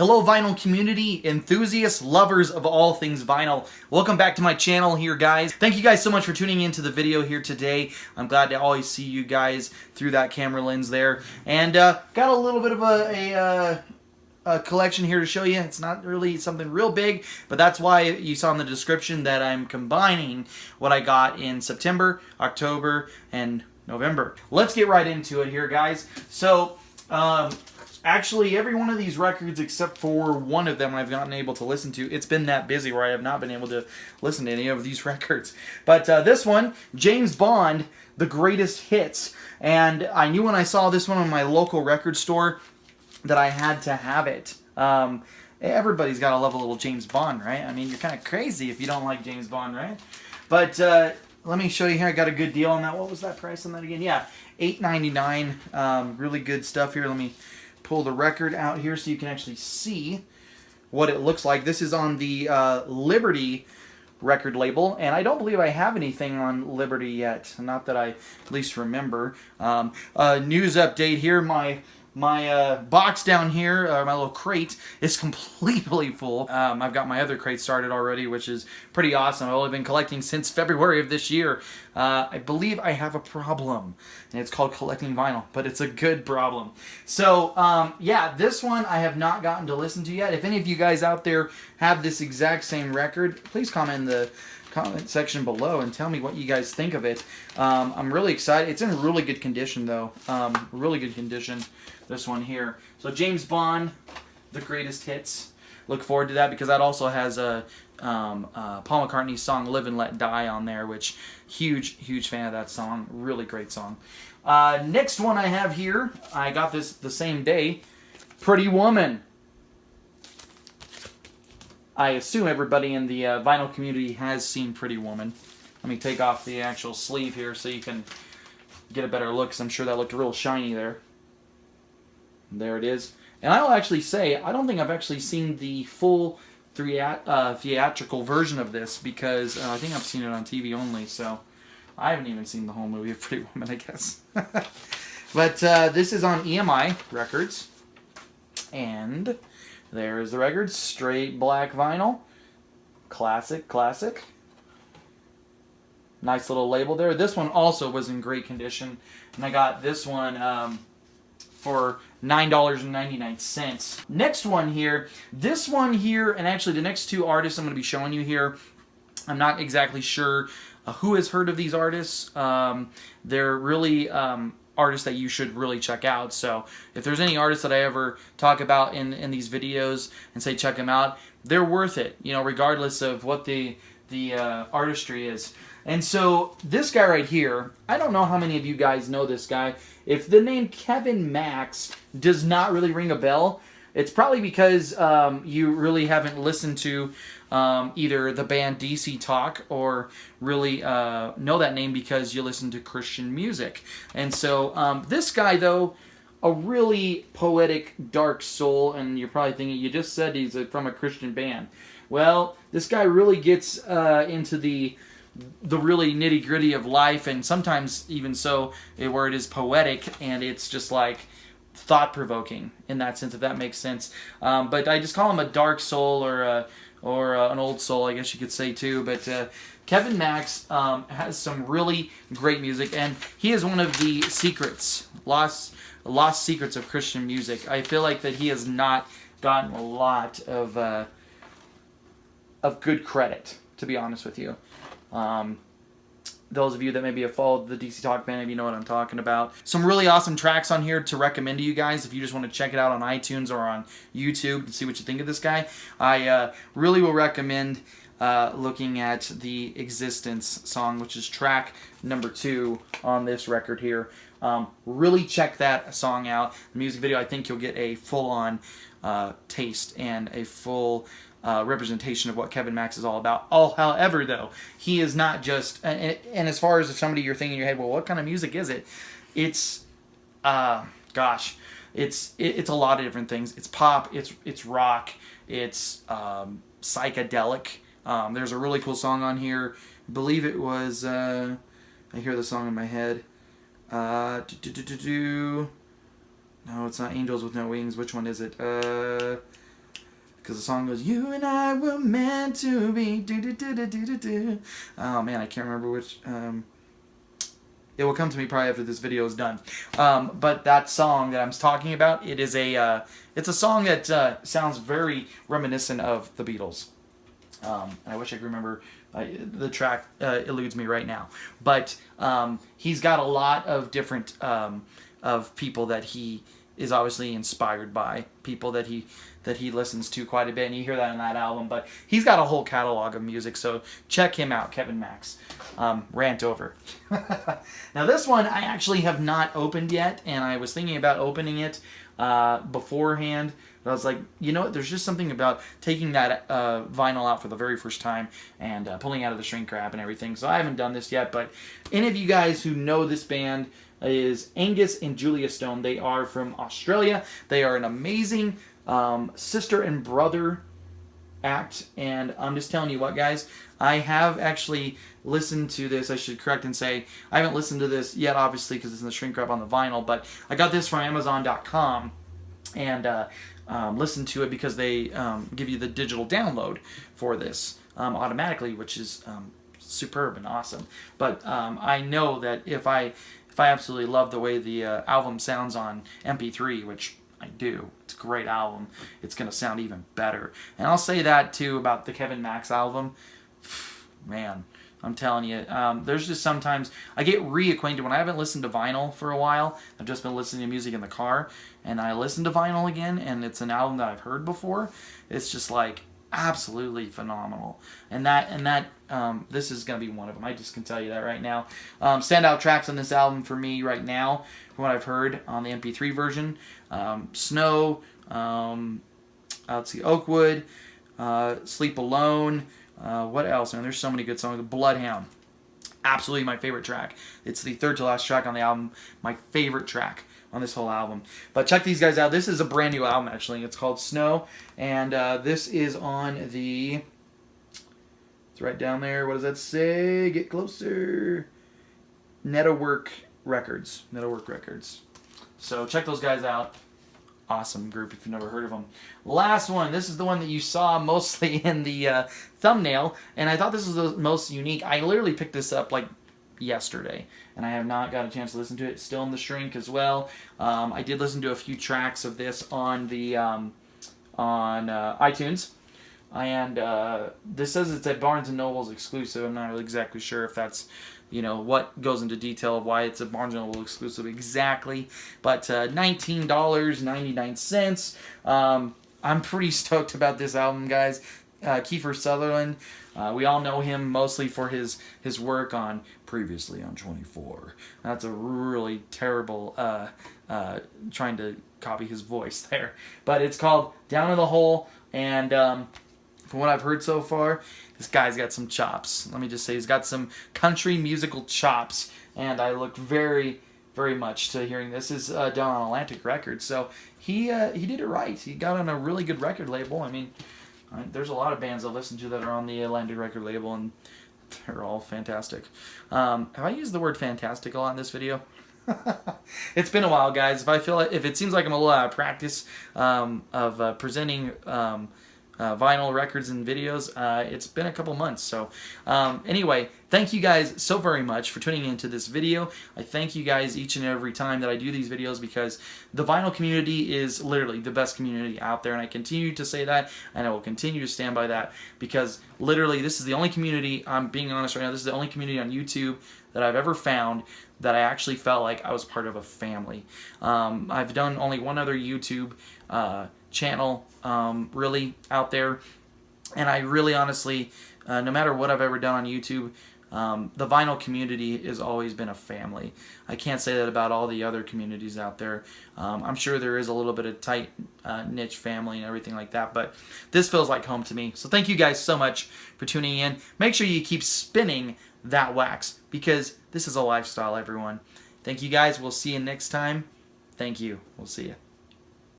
Hello vinyl community, enthusiasts, lovers of all things vinyl. Welcome back to my channel here, guys. Thank you guys so much for tuning into the video here today. I'm glad to always see you guys through that camera lens there. And got a little bit of a collection here to show you. It's not really something real big, but that's why you saw in the description that I'm combining what I got in September, October, and November. Let's get right into it here, guys. So, actually, every one of these records, except for one of them I've gotten able to listen to. It's been that busy where I have not been able to listen to any of these records. But this one, James Bond, The Greatest Hits. And I knew when I saw this one in my local record store that I had to have it. Everybody's got to love a little James Bond, right? I mean, you're kind of crazy if you don't like James Bond, right? But let me show you here. I got a good deal on that. What was that price on that again? Yeah, $8.99. Really good stuff here. Let me pull the record out here so you can actually see what it looks like. This is on the Liberty record label, and I don't believe I have anything on Liberty yet. Not that I at least remember. News update here. My box down here, my little crate, is completely full. I've got my other crate started already, which is pretty awesome. I've only been collecting since February of this year. I believe I have a problem, and it's called collecting vinyl, but it's a good problem. So, yeah, this one I have not gotten to listen to yet. If any of you guys out there have this exact same record, please comment in the comment section below and tell me what you guys think of it. I'm really excited. It's in really good condition, though. Really good condition, this one here. So James Bond, The Greatest Hits. Look forward to that because that also has a Paul McCartney's song Live and Let Die on there, which huge fan of that song. Really great song. Next one I have here, I got this the same day, Pretty Woman. I assume everybody in the vinyl community has seen Pretty Woman. Let me take off the actual sleeve here so you can get a better look, because I'm sure that looked real shiny there. There it is. And I'll actually say, I don't think I've actually seen the full theatrical version of this, because I think I've seen it on TV only, so I haven't even seen the whole movie of Pretty Woman, I guess. But this is on EMI Records, and there is the record, straight black vinyl, classic. Nice little label there. This one also was in great condition, and I got this one for $9.99. Next one here, this one here, and actually the next two artists I'm going to be showing you here, I'm not exactly sure who has heard of these artists. They're really artists that you should really check out. So if there's any artists that I ever talk about in these videos and say check them out, they're worth it, you know, regardless of what the artistry is. And so this guy right here, I don't know how many of you guys know this guy. If the name Kevin Max does not really ring a bell, it's probably because you really haven't listened to either the band DC Talk or really know that name because you listen to Christian music. And so this guy, though, a really poetic, dark soul, and you're probably thinking, you just said he's from a Christian band. Well, this guy really gets into the really nitty-gritty of life, and sometimes even so, where it is poetic, and it's just like thought-provoking in that sense, if that makes sense. But I just call him a dark soul or an old soul, I guess you could say too. But Kevin Max has some really great music, and he is one of the secrets, lost secrets of Christian music. I feel like that he has not gotten a lot of good credit, to be honest with you. Those of you that maybe have followed the DC Talk band, maybe you know what I'm talking about. Some really awesome tracks on here to recommend to you guys if you just want to check it out on iTunes or on YouTube and see what you think of this guy. I really will recommend looking at the Existence song, which is track number 2 on this record here. Really check that song out. The music video, I think you'll get a full-on taste and a full representation of what Kevin Max is all about. However, though, he is not just, and as far as if somebody you're thinking in your head, well, what kind of music is it? It's, gosh, it's a lot of different things. It's pop, it's rock, it's psychedelic. There's a really cool song on here. I believe it was, I hear the song in my head. No, it's not Angels with No Wings. Which one is it? because the song goes, "You and I were meant to be." Do, do, do, do, do, do, do. Oh man, I can't remember which. It will come to me probably after this video is done. But that song that I'm talking about, it's a song that sounds very reminiscent of the Beatles. I wish I could remember. The track eludes me right now. But he's got a lot of different of people that he is obviously inspired by, people that he listens to quite a bit, and you hear that in that album. But he's got a whole catalog of music, so check him out, Kevin Max. Rant over. Now this one I actually have not opened yet, and I was thinking about opening it beforehand. But I was like, you know what, there's just something about taking that vinyl out for the very first time and pulling out of the shrink wrap and everything. So I haven't done this yet, but any of you guys who know this band is Angus and Julia Stone. They are from Australia. They are an amazing sister and brother act, and I'm just telling you what, guys, I have actually listened to this. I should correct and say I haven't listened to this yet, obviously, because it's in the shrink wrap on the vinyl, but I got this from Amazon.com and listened to it because they give you the digital download for this automatically, which is superb and awesome. But I know that if I absolutely love the way the album sounds on MP3, which I do, it's a great album, it's going to sound even better. And I'll say that too about the Kevin Max album. Man, I'm telling you, there's just sometimes I get reacquainted when I haven't listened to vinyl for a while. I've just been listening to music in the car, and I listen to vinyl again, and it's an album that I've heard before. It's just like absolutely phenomenal. And this is going to be one of them. I just can tell you that right now. Standout tracks on this album for me right now, from what I've heard on the MP3 version: Snow, let's see, Oakwood, Sleep Alone. What else? And there's so many good songs. Bloodhound, absolutely my favorite track. It's the third to last track on the album. My favorite track on this whole album. But check these guys out. This is a brand new album, actually. It's called Snow, and this is on the, it's right down there. What does that say? Get closer. Network Records. Network Records. So check those guys out. Awesome group if you've never heard of them. Last one. This is the one that you saw mostly in the thumbnail, and I thought this was the most unique. I literally picked this up like yesterday, and I have not got a chance to listen to it. It's still in the shrink as well. I did listen to a few tracks of this on the iTunes, and this says it's a Barnes & Noble's exclusive. I'm not really exactly sure if that's, you know, what goes into detail of why it's a Barnes & Noble exclusive exactly, but $19.99. I'm pretty stoked about this album, guys. Kiefer Sutherland, we all know him mostly for his work on Previously on 24. That's a really terrible trying to copy his voice there, but it's called Down in the Hole, and from what I've heard so far, this guy's got some chops. Let me just say, he's got some country musical chops, and I look very, very much to hearing this. Is done on Atlantic Records, so he did it right. He got on a really good record label. I mean, there's a lot of bands I listen to that are on the Atlantic record label, and they're all fantastic. Have I used the word fantastic a lot in this video? It's been a while, guys. If it seems like I'm a little out of practice of presenting vinyl records and videos, it's been a couple months. So anyway, thank you guys so very much for tuning into this video. I thank you guys each and every time that I do these videos, because the vinyl community is literally the best community out there, and I continue to say that, and I will continue to stand by that, because literally this is the only community, I'm being honest right now, this is the only community on YouTube that I've ever found that I actually felt like I was part of a family. I've done only one other YouTube channel really out there, and I really honestly, no matter what I've ever done on YouTube, the vinyl community has always been a family. I can't say that about all the other communities out there. I'm sure there is a little bit of tight niche family and everything like that, but this feels like home to me. So thank you guys so much for tuning in. Make sure you keep spinning that wax, because this is a lifestyle, everyone. Thank you guys. We'll see you next time. Thank you. We'll see you.